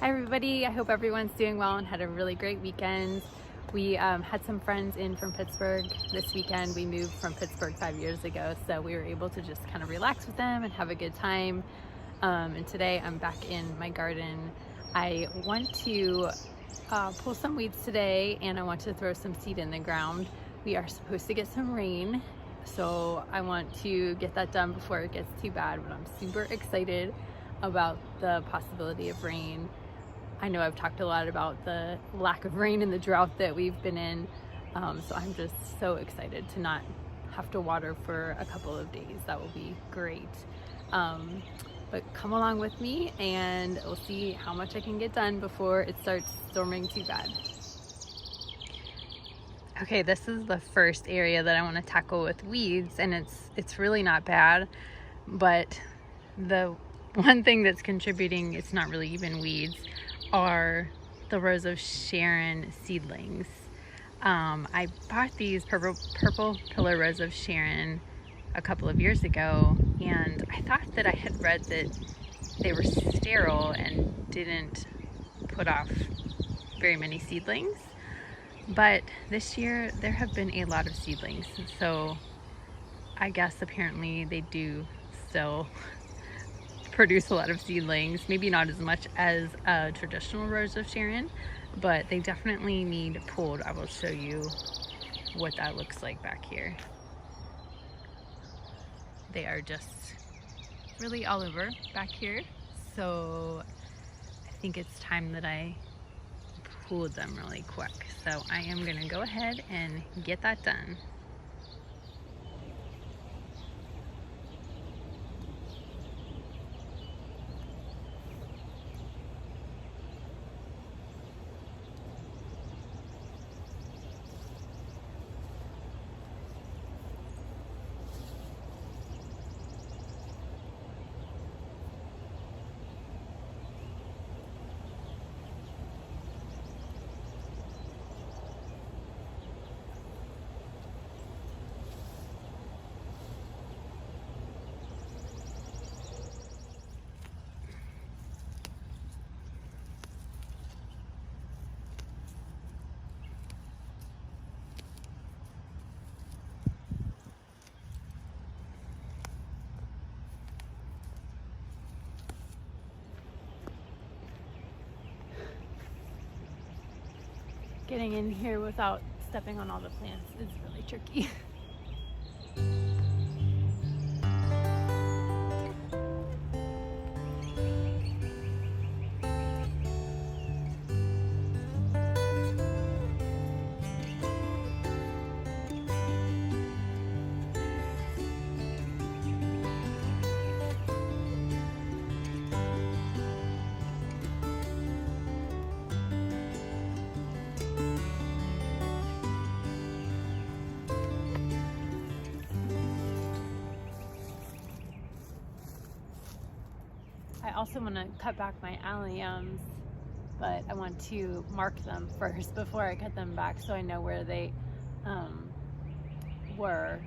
Hi everybody, I hope everyone's doing well and had a really great weekend. We had some friends in from Pittsburgh this weekend. We moved from Pittsburgh 5 years ago, so we were able to just kind of relax with them and have a good time. And today I'm back in my garden. I want to pull some weeds today, and I want to throw some seed in the ground. We are supposed to get some rain, so I want to get that done before it gets too bad, but I'm super excited about the possibility of rain. I know I've talked a lot about the lack of rain and the drought that we've been in, so I'm just so excited to not have to water for a couple of days. That will be great. But come along with me and we'll see how much I can get done before it starts storming too bad. Okay, this is the first area that I want to tackle with weeds, and it's really not bad, but the one thing that's contributing, it's not really even weeds, are the Rose of Sharon seedlings. I bought these purple pillar Rose of Sharon a couple of years ago, and I thought that I had read that they were sterile and didn't put off very many seedlings, but this year there have been a lot of seedlings, so I guess apparently they do still produce a lot of seedlings, maybe not as much as a traditional Rose of Sharon, but they definitely need pulled. I will show you what that looks like back here. They are just really all over back here, so I think it's time that I pulled them really quick. So I am gonna go ahead and get that done. Getting in here without stepping on all the plants is really tricky. I also want to cut back my alliums, but I want to mark them first before I cut them back, so I know where they were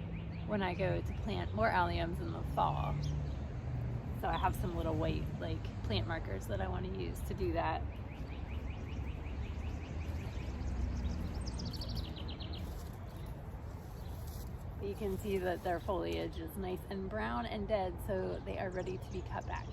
when I go to plant more alliums in the fall. So I have some little white plant markers that I want to use to do that. You can see that their foliage is nice and brown and dead, so they are ready to be cut back.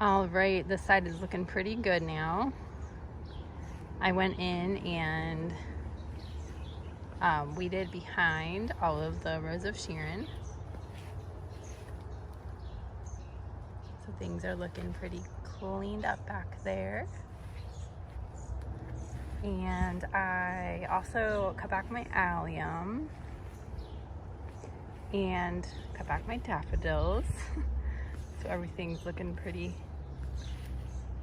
All right, this side is looking pretty good now. I went in and weeded behind all of the rows of Sharon. So things are looking pretty cleaned up back there. And I also cut back my allium and cut back my daffodils. So everything's looking pretty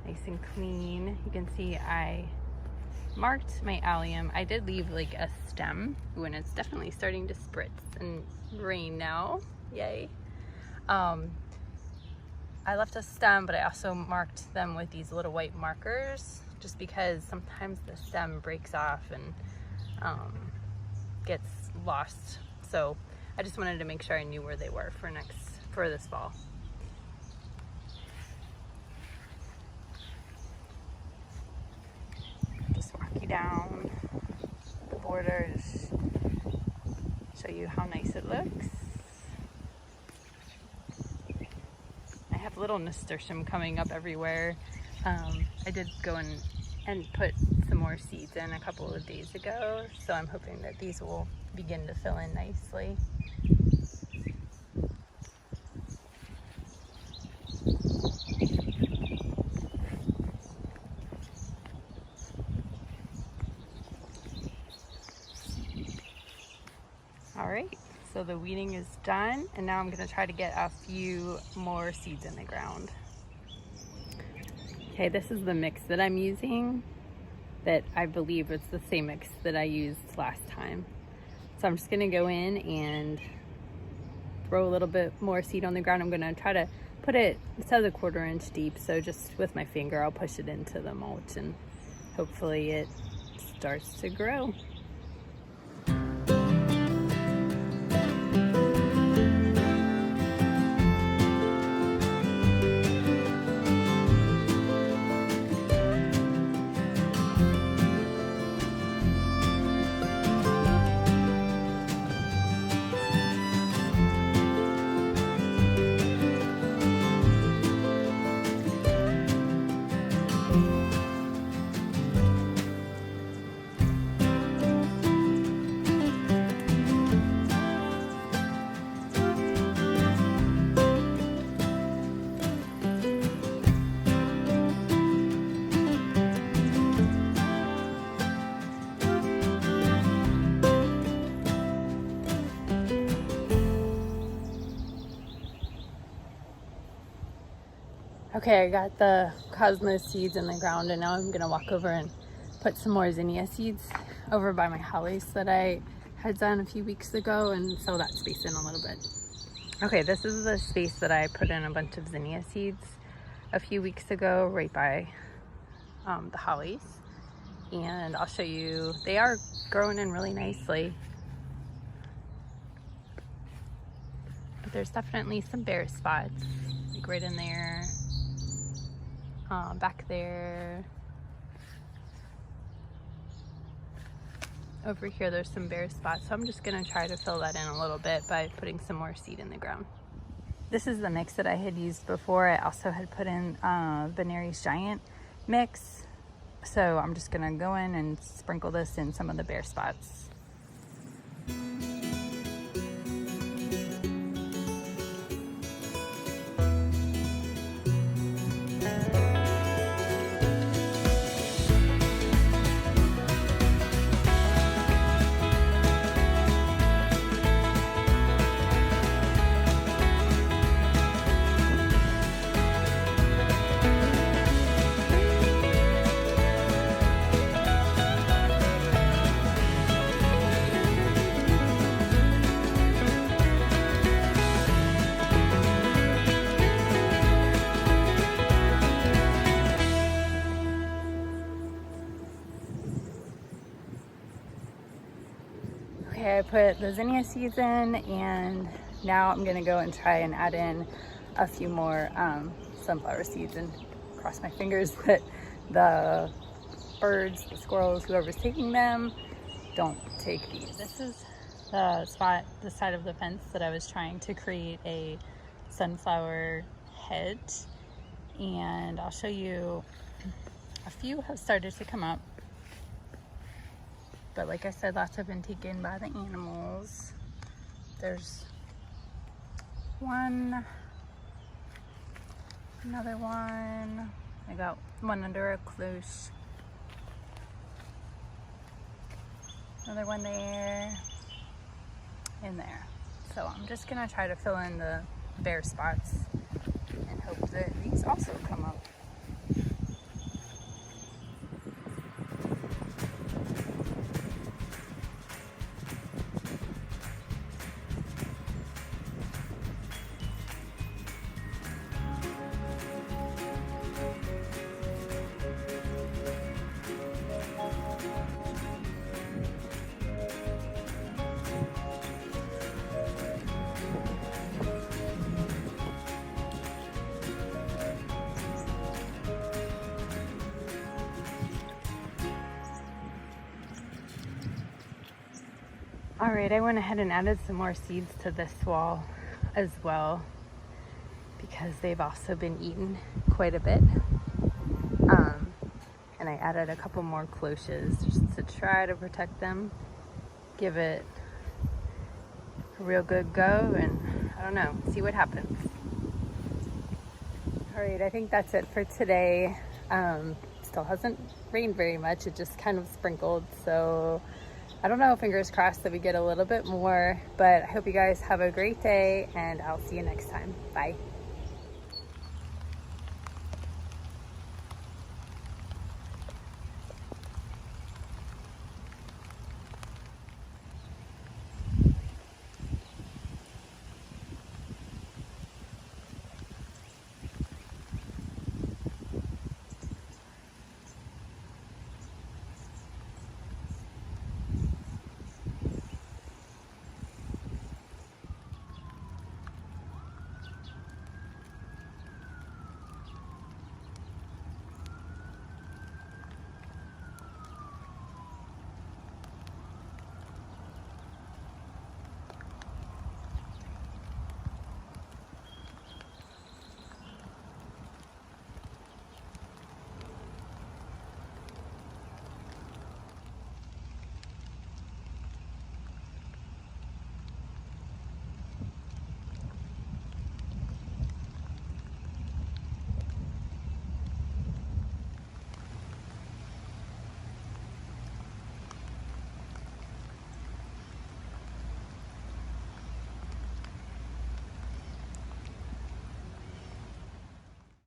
nice and clean. You can see I marked my allium. I did leave like a stem when it's definitely starting to spritz and rain now. Yay. I left a stem, but I also marked them with these little white markers just because sometimes the stem breaks off and gets lost. So I just wanted to make sure I knew where they were for this fall. Just walk you down the borders, show you how nice it looks. I have little nasturtium coming up everywhere. I did go and put some more seeds in a couple of days ago, so I'm hoping that these will begin to fill in nicely. All right, so the weeding is done, and now I'm gonna try to get a few more seeds in the ground. Okay, this is the mix that I'm using that I believe it's the same mix that I used last time. So I'm just gonna go in and throw a little bit more seed on the ground. I'm gonna try to put it, it says 1/4 inch deep, so just with my finger I'll push it into the mulch and hopefully it starts to grow. Okay, I got the cosmos seeds in the ground, and now I'm gonna walk over and put some more zinnia seeds over by my hollies that I had done a few weeks ago and fill that space in a little bit. Okay, this is the space that I put in a bunch of zinnia seeds a few weeks ago right by the hollies, and I'll show you, they are growing in really nicely. But there's definitely some bare spots, like right in there. Back there, over here there's some bare spots, so I'm just gonna try to fill that in a little bit by putting some more seed in the ground. This is the mix that I had used before. I also had put in Venere's Giant mix, so I'm just gonna go in and sprinkle this in some of the bare spots. Okay, I put the zinnia seeds in, and now I'm gonna go and try and add in a few more sunflower seeds, and cross my fingers that the birds, the squirrels, whoever's taking them, don't take these. This is the spot, the side of the fence that I was trying to create a sunflower hedge, and I'll show you a few have started to come up, but like I said, lots have been taken by the animals. There's one, another one. I got one under a cloche, another one there, and there. So I'm just gonna try to fill in the bare spots and hope that these also come up. All right, I went ahead and added some more seeds to this wall as well because they've also been eaten quite a bit. And I added a couple more cloches just to try to protect them, give it a real good go, and I don't know, see what happens. All right, I think that's it for today. Still hasn't rained very much, it just kind of sprinkled, so I don't know, fingers crossed that we get a little bit more, but I hope you guys have a great day and I'll see you next time. Bye.